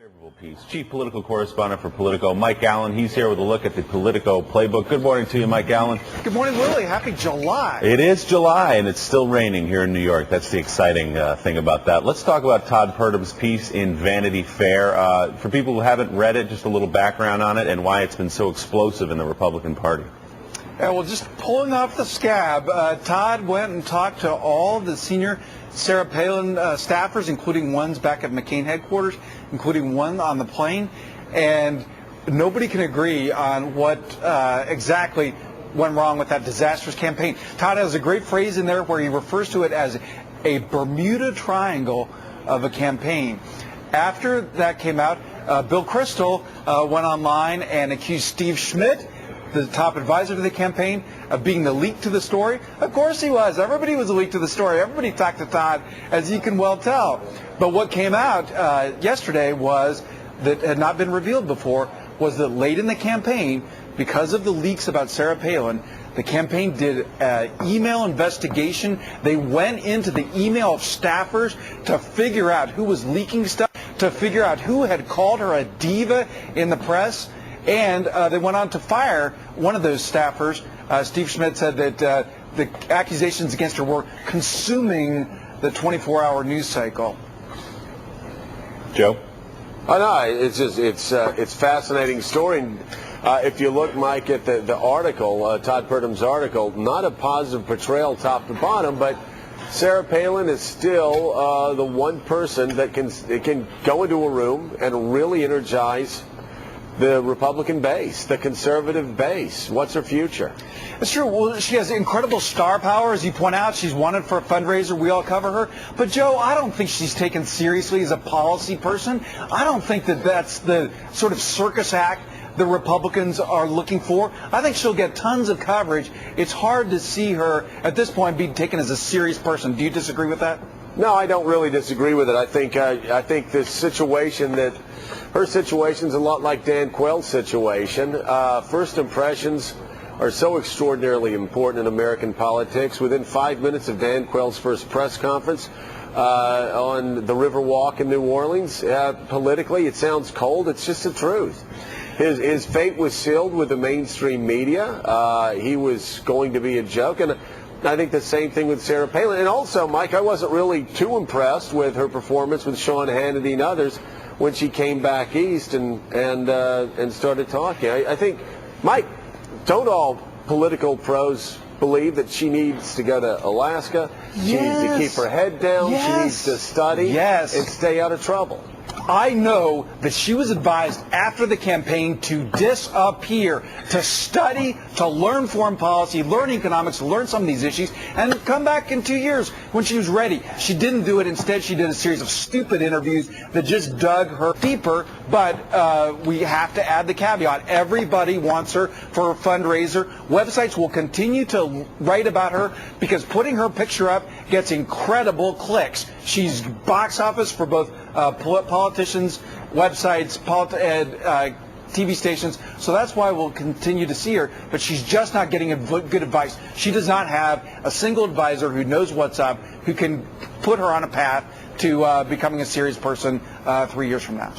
Favorable piece. Chief political correspondent for Politico, Mike Allen. He's here with a look at the Politico playbook. Good morning to you, Mike Allen. Good morning, Willie. Happy July. It is July, and it's still raining here in New York. That's the exciting thing about that. Let's talk about Todd Purdum's piece in Vanity Fair. For people who haven't read it, just a little background on it and why it's been so explosive in the Republican Party. Yeah, well, just pulling off the scab, Todd went and talked to all the senior Sarah Palin staffers, including ones back at McCain headquarters, including one on the plane, and nobody can agree on what exactly went wrong with that disastrous campaign. Todd has a great phrase in there where he refers to it as a Bermuda Triangle of a campaign. After that came out, Bill Kristol went online and accused Steve Schmidt, the top advisor to the campaign, of being the leak to the story. Of course he was. Everybody was a leak to the story. Everybody talked to Todd, as you can well tell. But what came out yesterday was, that had not been revealed before, was that late in the campaign, because of the leaks about Sarah Palin, the campaign did an email investigation. They went into the email of staffers to figure out who was leaking stuff, to figure out who had called her a diva in the press. And they went on to fire one of those staffers. Steve Schmidt said that the accusations against her were consuming the 24-hour news cycle. Joe? Oh, no, it's fascinating story. And, if you look, Mike, at the article, Todd Purdum's article, not a positive portrayal top to bottom, but Sarah Palin is still the one person that can go into a room and really energize the Republican base, the conservative base. What's her future? It's true. Well, she has incredible star power, as you point out. She's wanted for a fundraiser. We all cover her. But, Joe, I don't think she's taken seriously as a policy person. I don't think that that's the sort of circus act the Republicans are looking for. I think she'll get tons of coverage. It's hard to see her, at this point, being taken as a serious person. Do you disagree with that? No, I don't really disagree with it. I think this situation her situation's a lot like Dan Quayle's situation. First impressions are so extraordinarily important in American politics. Within 5 minutes of Dan Quayle's first press conference on the Riverwalk in New Orleans, politically it sounds cold. It's just the truth. His fate was sealed with the mainstream media. He was going to be a joke, and I think the same thing with Sarah Palin. And also, Mike, I wasn't really too impressed with her performance with Sean Hannity and others when she came back east and started talking. I think, Mike, don't all political pros believe that she needs to go to Alaska? She needs to keep her head down. Yes. She needs to study and stay out of trouble. I know that she was advised after the campaign to disappear, to study, to learn foreign policy, learn economics, learn some of these issues, and come back in 2 years when she was ready. She didn't do it. Instead, she did a series of stupid interviews that just dug her deeper. But we have to add the caveat. Everybody wants her for a fundraiser. Websites will continue to write about her because putting her picture up gets incredible clicks. She's box office for both politicians, websites, TV stations. So that's why we'll continue to see her. But she's just not getting good advice. She does not have a single advisor who knows what's up, who can put her on a path to becoming a serious person 3 years from now.